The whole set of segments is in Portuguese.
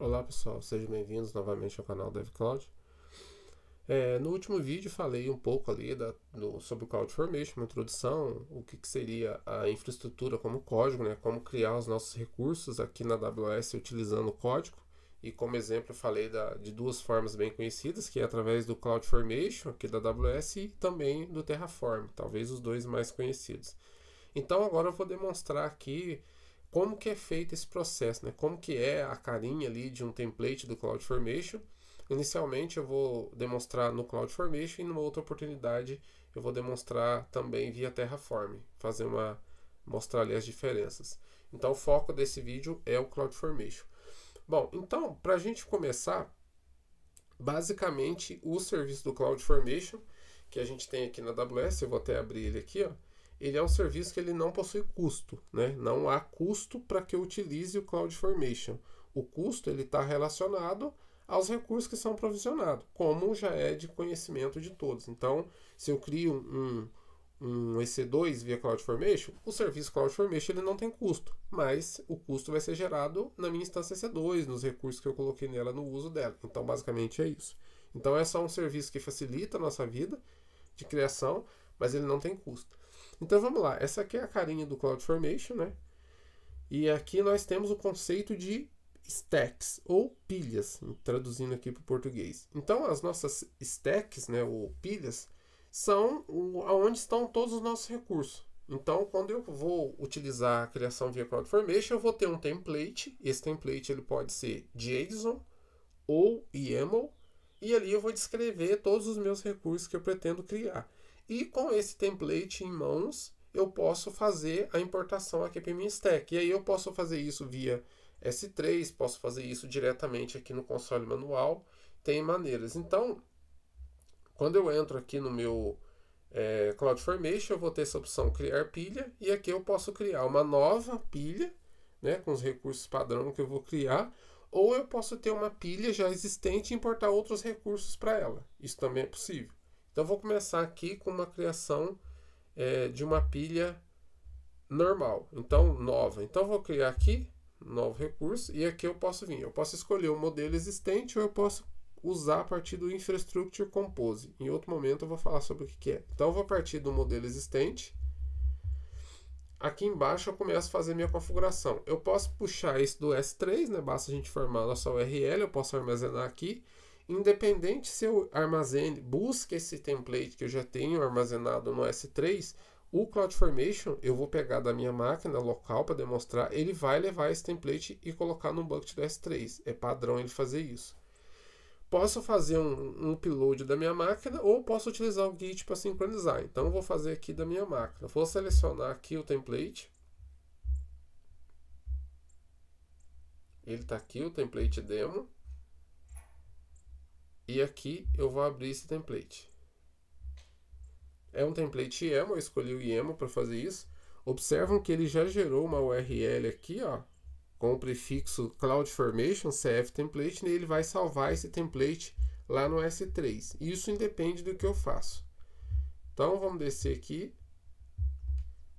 Olá pessoal, sejam bem-vindos novamente ao canal DevCloud. No último vídeo falei um pouco ali sobre o CloudFormation, uma introdução, o que seria a infraestrutura como código, né? Como criar os nossos recursos aqui na AWS utilizando o código. E como exemplo eu falei de duas formas bem conhecidas, que é através do CloudFormation aqui da AWS e também do Terraform, talvez os dois mais conhecidos. Então agora eu vou demonstrar aqui como que é feito esse processo, né? Como que é a carinha ali de um template do CloudFormation. Inicialmente eu vou demonstrar no CloudFormation e numa outra oportunidade eu vou demonstrar também via Terraform, mostrar ali as diferenças. Então o foco desse vídeo é o CloudFormation. Bom, então para a gente começar, basicamente o serviço do CloudFormation que a gente tem aqui na AWS, eu vou até abrir ele aqui, ó. Ele é um serviço que ele não possui custo, né? Não há custo para que eu utilize o CloudFormation. O custo ele está relacionado aos recursos que são provisionados, como já é de conhecimento de todos. Então, se eu crio um EC2 via CloudFormation, o serviço CloudFormation ele não tem custo, mas o custo vai ser gerado na minha instância EC2, nos recursos que eu coloquei nela no uso dela. Então, basicamente é isso. Então, é só um serviço que facilita a nossa vida de criação, mas ele não tem custo. Então vamos lá, essa aqui é a carinha do CloudFormation, né? E aqui nós temos o conceito de stacks, ou pilhas, traduzindo aqui para o português. Então as nossas stacks, né, ou pilhas, são onde estão todos os nossos recursos. Então quando eu vou utilizar a criação via CloudFormation, eu vou ter um template. Esse template ele pode ser JSON ou YAML, e ali eu vou descrever todos os meus recursos que eu pretendo criar. E com esse template em mãos, eu posso fazer a importação aqui para minha stack. E aí eu posso fazer isso via S3, posso fazer isso diretamente aqui no console manual. Tem maneiras. Então, quando eu entro aqui no meu CloudFormation, eu vou ter essa opção criar pilha. E aqui eu posso criar uma nova pilha, né, com os recursos padrão que eu vou criar. Ou eu posso ter uma pilha já existente e importar outros recursos para ela. Isso também é possível. Então, vou começar aqui com uma criação de uma pilha normal, então nova. Então, vou criar aqui um novo recurso e aqui eu posso vir. Eu posso escolher um modelo existente ou eu posso usar a partir do Infrastructure Compose. Em outro momento eu vou falar sobre o que é. Então, eu vou partir do modelo existente. Aqui embaixo eu começo a fazer minha configuração. Eu posso puxar isso do S3, né? Basta a gente formar a nossa URL, eu posso armazenar aqui. Independente se eu busque esse template que eu já tenho armazenado no S3, o CloudFormation, eu vou pegar da minha máquina local para demonstrar, ele vai levar esse template e colocar no bucket do S3. É padrão ele fazer isso. Posso fazer um upload da minha máquina ou posso utilizar o Git para sincronizar. Então eu vou fazer aqui da minha máquina. Vou selecionar aqui o template. Ele está aqui, o template demo. E aqui eu vou abrir esse template. É um template YAML, eu escolhi o YAML para fazer isso. Observam que ele já gerou uma URL aqui, ó, com o prefixo CloudFormation CF template, e ele vai salvar esse template lá no S3. Isso independe do que eu faço. Então vamos descer aqui.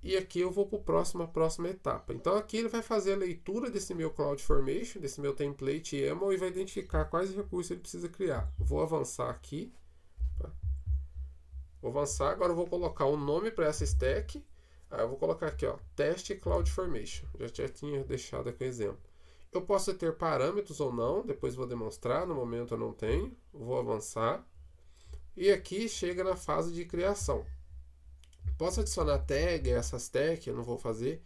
E aqui eu vou para a próxima etapa. Então aqui ele vai fazer a leitura desse meu CloudFormation, desse meu template YAML, e vai identificar quais recursos ele precisa criar. Vou avançar aqui. Tá? Vou avançar, agora eu vou colocar um nome para essa stack. Aí eu vou colocar aqui, ó, teste CloudFormation. Já tinha deixado aqui o exemplo. Eu posso ter parâmetros ou não, depois vou demonstrar, no momento eu não tenho. Vou avançar. E aqui chega na fase de criação. Posso adicionar tag, essas tags, eu não vou fazer.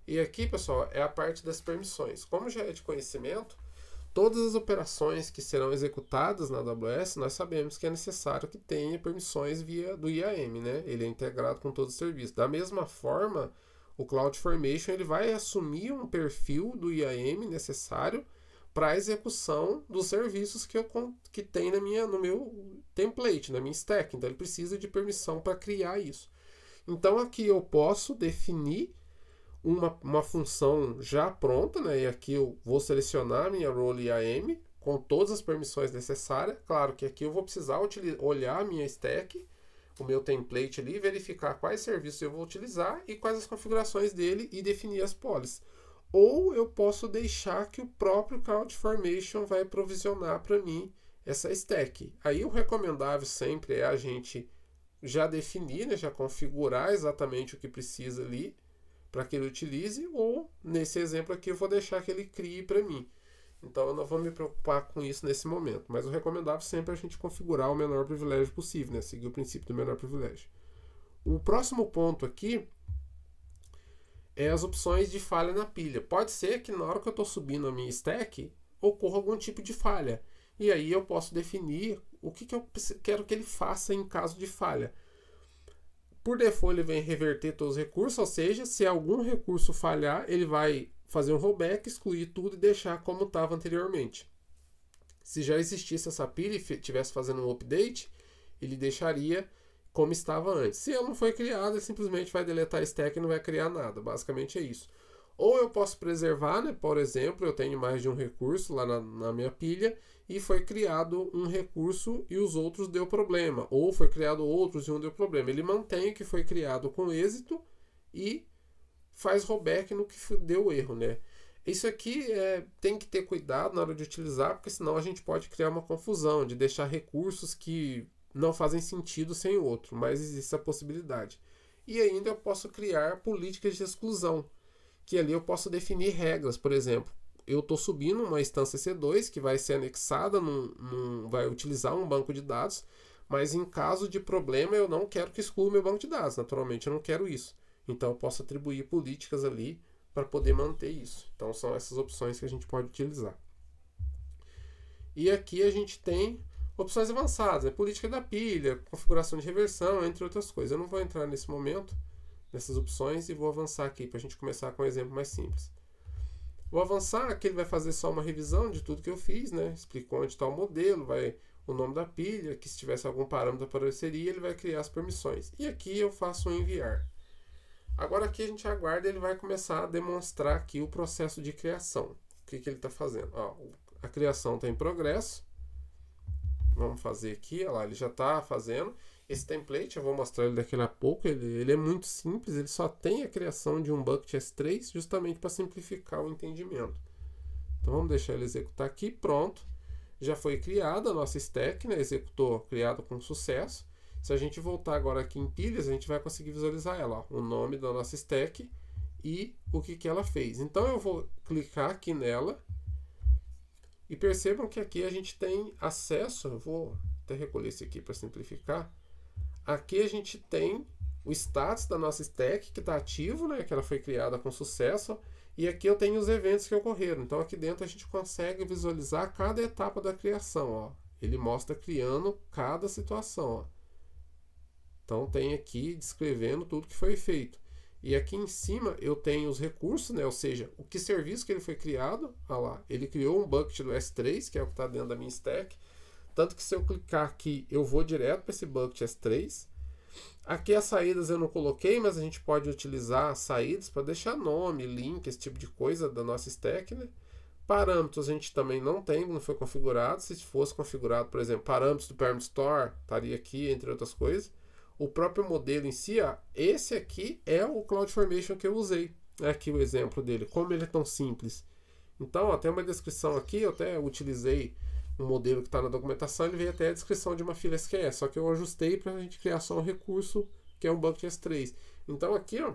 E aqui, pessoal, é a parte das permissões. Como já é de conhecimento, todas as operações que serão executadas na AWS, nós sabemos que é necessário que tenha permissões via do IAM, né? Ele é integrado com todo o serviço. Da mesma forma, o CloudFormation ele vai assumir um perfil do IAM necessário para a execução dos serviços que tem no meu template, na minha stack. Então, ele precisa de permissão para criar isso. Então aqui eu posso definir uma função já pronta, né? E aqui eu vou selecionar a minha role IAM com todas as permissões necessárias. Claro que aqui eu vou precisar olhar a minha stack, o meu template ali, verificar quais serviços eu vou utilizar e quais as configurações dele e definir as policies. ou eu posso deixar que o próprio CloudFormation vai provisionar para mim essa stack. Aí o recomendável sempre é a gente já definir, né, já configurar exatamente o que precisa ali para que ele utilize, ou nesse exemplo aqui eu vou deixar que ele crie para mim. Então eu não vou me preocupar com isso nesse momento, mas o recomendável sempre é a gente configurar o menor privilégio possível, né, seguir o princípio do menor privilégio. O próximo ponto aqui é as opções de falha na pilha. Pode ser que na hora que eu estou subindo a minha stack ocorra algum tipo de falha. E aí eu posso definir o que eu quero que ele faça em caso de falha. Por default ele vem reverter todos os recursos, ou seja, se algum recurso falhar, ele vai fazer um rollback, excluir tudo e deixar como estava anteriormente. Se já existisse essa pilha e estivesse fazendo um update, ele deixaria como estava antes. Se ela não foi criada, ele simplesmente vai deletar a stack e não vai criar nada. Basicamente é isso. Ou eu posso preservar, né? Por exemplo, eu tenho mais de um recurso lá na minha pilha e foi criado um recurso e os outros deu problema. Ou foi criado outros e um deu problema. Ele mantém o que foi criado com êxito e faz rollback no que deu erro, né? Isso aqui tem que ter cuidado na hora de utilizar, porque senão a gente pode criar uma confusão de deixar recursos que não fazem sentido sem o outro, mas existe a possibilidade. E ainda eu posso criar políticas de exclusão, que ali eu posso definir regras. Por exemplo, eu estou subindo uma instância C2 que vai ser anexada, vai utilizar um banco de dados, mas em caso de problema eu não quero que exclua o meu banco de dados, naturalmente eu não quero isso. Então eu posso atribuir políticas ali para poder manter isso. Então são essas opções que a gente pode utilizar. E aqui a gente tem opções avançadas, política da pilha, configuração de reversão, entre outras coisas. Eu não vou entrar nesse momento nessas opções e vou avançar aqui para a gente começar com um exemplo mais simples. Vou avançar, aqui ele vai fazer só uma revisão de tudo que eu fiz, né? Explicou onde está o modelo, o nome da pilha, que se tivesse algum parâmetro apareceria, ele vai criar as permissões. E aqui eu faço um enviar. Agora aqui a gente aguarda, ele vai começar a demonstrar aqui o processo de criação. O que ele está fazendo? Ó, a criação está em progresso. Vamos fazer aqui, olha lá, ele já está fazendo. Esse template, eu vou mostrar ele daqui a pouco, ele é muito simples, ele só tem a criação de um bucket S3 justamente para simplificar o entendimento. Então vamos deixar ele executar aqui, pronto. Já foi criada a nossa stack, né? Executou, criado com sucesso. Se a gente voltar agora aqui em pilhas, a gente vai conseguir visualizar ela, ó, o nome da nossa stack e o que ela fez. Então eu vou clicar aqui nela e percebam que aqui a gente tem acesso, eu vou até recolher esse aqui para simplificar. Aqui a gente tem o status da nossa stack que está ativo, né, que ela foi criada com sucesso, e aqui eu tenho os eventos que ocorreram. Então aqui dentro a gente consegue visualizar cada etapa da criação, ó. Ele mostra criando cada situação, ó. Então tem aqui descrevendo tudo que foi feito. E aqui em cima eu tenho os recursos, né? Ou seja, o que serviço que ele foi criado. Olha lá, ele criou um bucket do S3, que é o que está dentro da minha stack. Tanto que se eu clicar aqui, eu vou direto para esse bucket S3. Aqui as saídas eu não coloquei, mas a gente pode utilizar as saídas para deixar nome, link, esse tipo de coisa da nossa stack, né? Parâmetros a gente também não tem, não foi configurado. Se fosse configurado, por exemplo, parâmetros do Parent Store, estaria aqui, entre outras coisas. O próprio modelo em si, ó, esse aqui é o CloudFormation que eu usei. Aqui o exemplo dele, como ele é tão simples. Então, ó, tem uma descrição aqui, eu até utilizei um modelo que está na documentação, ele veio até a descrição de uma fila SQS, só que eu ajustei para a gente criar só um recurso, que é um bucket S3. Então aqui, ó,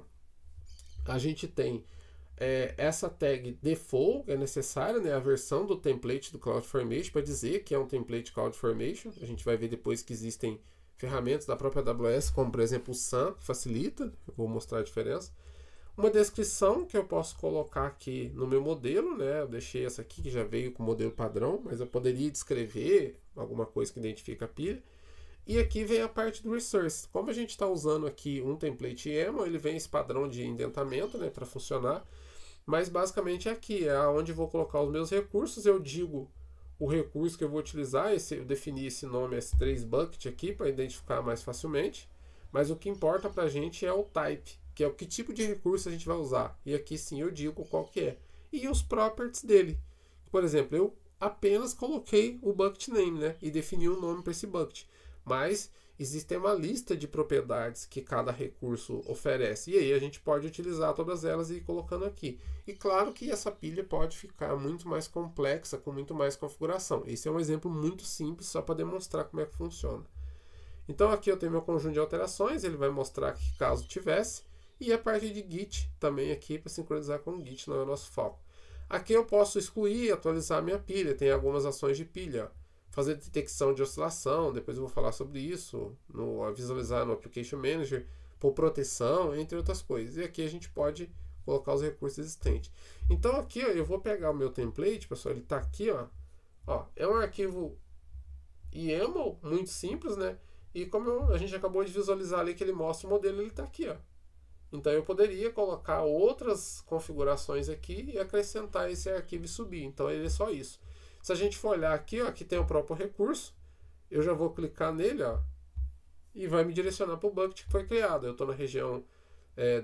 a gente tem essa tag default, é necessária, né, a versão do template do CloudFormation, para dizer que é um template CloudFormation. A gente vai ver depois que existem ferramentas da própria AWS, como por exemplo o SAM, que facilita, eu vou mostrar a diferença. Uma descrição que eu posso colocar aqui no meu modelo, né? Eu deixei essa aqui que já veio com o modelo padrão, mas eu poderia descrever alguma coisa que identifica a pilha. E aqui vem a parte do resource. Como a gente está usando aqui um template YAML, ele vem esse padrão de indentamento, né, para funcionar. Mas basicamente aqui é onde eu vou colocar os meus recursos. Eu digo o recurso que eu vou utilizar, eu defini esse nome S3 bucket aqui para identificar mais facilmente. Mas o que importa para a gente é o type, que é o que tipo de recurso a gente vai usar. E aqui sim eu digo qual que é. E os properties dele. Por exemplo, eu apenas coloquei o bucket name, né? E defini um nome para esse bucket. Mas existe uma lista de propriedades que cada recurso oferece. E aí a gente pode utilizar todas elas e ir colocando aqui. E claro que essa pilha pode ficar muito mais complexa, com muito mais configuração. Esse é um exemplo muito simples, só para demonstrar como é que funciona. Então aqui eu tenho meu conjunto de alterações, ele vai mostrar que caso tivesse. E a parte de Git também aqui para sincronizar com o Git, não é o nosso foco. Aqui eu posso excluir e atualizar a minha pilha, tem algumas ações de pilha. Fazer detecção de oscilação, depois eu vou falar sobre isso, visualizar no Application Manager, por proteção, entre outras coisas. E aqui a gente pode colocar os recursos existentes. Então aqui ó, eu vou pegar o meu template, pessoal, ele está aqui, ó, é um arquivo YAML, muito simples, né? E como a gente acabou de visualizar ali que ele mostra o modelo, ele está aqui, ó. Então eu poderia colocar outras configurações aqui e acrescentar esse arquivo e subir. Então ele é só isso. Se a gente for olhar aqui, ó, aqui tem o próprio recurso, eu já vou clicar nele, ó, e vai me direcionar para o bucket que foi criado. Eu estou na região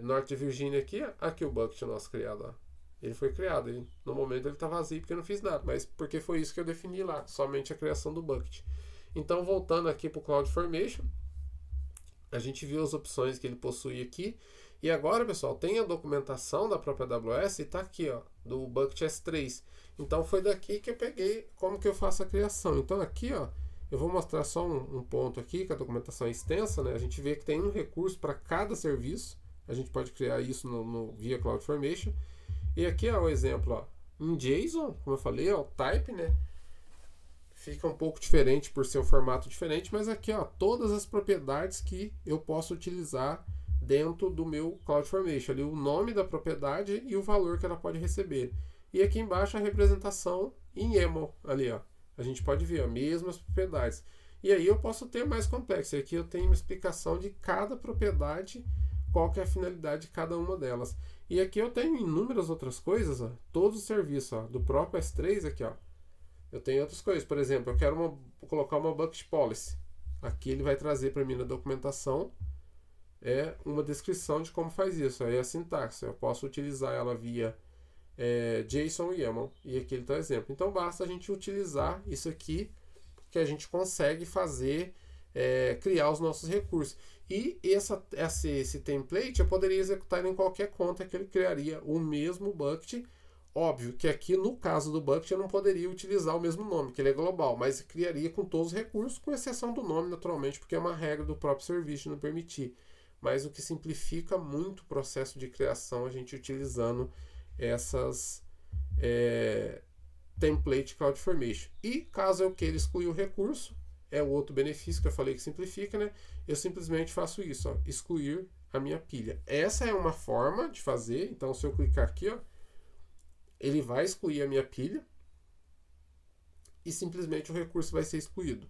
norte de Virgínia aqui, aqui o bucket nosso criado, ó. Ele foi criado, no momento ele está vazio porque eu não fiz nada, mas porque foi isso que eu defini lá, somente a criação do bucket. Então voltando aqui para o CloudFormation, a gente viu as opções que ele possui aqui. E agora, pessoal, tem a documentação da própria AWS e está aqui, ó, do Bucket S3. Então foi daqui que eu peguei como que eu faço a criação. Então aqui, ó, eu vou mostrar só um ponto aqui, que a documentação é extensa, né? A gente vê que tem um recurso para cada serviço. A gente pode criar isso via CloudFormation. E aqui, ó, o exemplo, ó, em JSON, como eu falei, ó, o type, né? Fica um pouco diferente por ser um formato diferente, mas aqui, ó, todas as propriedades que eu posso utilizar dentro do meu CloudFormation, ali o nome da propriedade e o valor que ela pode receber. E aqui embaixo a representação em YAML, ali, ó. A gente pode ver, ó, mesmas propriedades. E aí eu posso ter mais complexo. Aqui eu tenho uma explicação de cada propriedade, qual que é a finalidade de cada uma delas. E aqui eu tenho inúmeras outras coisas, ó, todos os serviços, ó, do próprio S3 aqui, ó. Eu tenho outras coisas, por exemplo, eu quero colocar uma bucket policy. Aqui ele vai trazer para mim na documentação uma descrição de como faz isso. Aí a sintaxe, eu posso utilizar ela via JSON e YAML. E aqui ele está o exemplo. Então basta a gente utilizar isso aqui que a gente consegue fazer, criar os nossos recursos. E esse template eu poderia executar em qualquer conta que ele criaria o mesmo bucket. Óbvio que aqui no caso do bucket eu não poderia utilizar o mesmo nome, que ele é global, mas criaria com todos os recursos, com exceção do nome, naturalmente, porque é uma regra do próprio serviço não permitir. Mas o que simplifica muito o processo de criação a gente utilizando essas template CloudFormation. E caso eu queira excluir o recurso, é o outro benefício que eu falei que simplifica, né? Eu simplesmente faço isso, ó, excluir a minha pilha. Essa é uma forma de fazer, então se eu clicar aqui, ó, ele vai excluir a minha pilha e simplesmente o recurso vai ser excluído.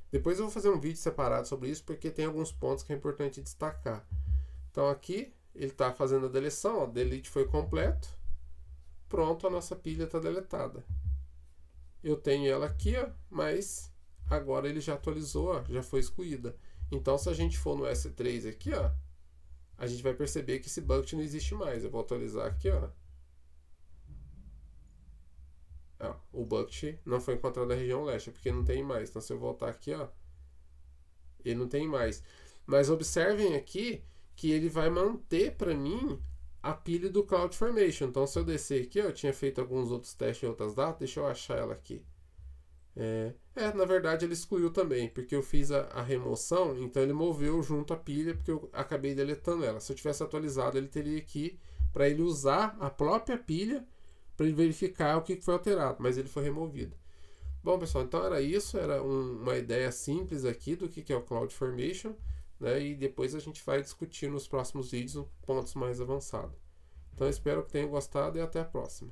Depois eu vou fazer um vídeo separado sobre isso, porque tem alguns pontos que é importante destacar. Então aqui ele está fazendo a deleção, ó, delete foi completo. Pronto, a nossa pilha está deletada. Eu tenho ela aqui, ó, mas agora ele já atualizou, ó, já foi excluída. Então se a gente for no S3 aqui, ó, a gente vai perceber que esse bucket não existe mais. Eu vou atualizar aqui, ó. O bucket não foi encontrado na região leste, porque não tem mais. Então se eu voltar aqui, ó, ele não tem mais. Mas observem aqui que ele vai manter para mim a pilha do CloudFormation. Então se eu descer aqui, ó, eu tinha feito alguns outros testes em outras datas, deixa eu achar ela aqui. Na verdade ele excluiu também, porque eu fiz a remoção, então ele moveu junto a pilha, porque eu acabei deletando ela. Se eu tivesse atualizado, ele teria aqui para ele usar a própria pilha para ele verificar o que foi alterado, mas ele foi removido. Bom, pessoal, então era isso, era uma ideia simples aqui do que é o CloudFormation, né? E depois a gente vai discutir nos próximos vídeos pontos mais avançados. Então espero que tenham gostado e até a próxima.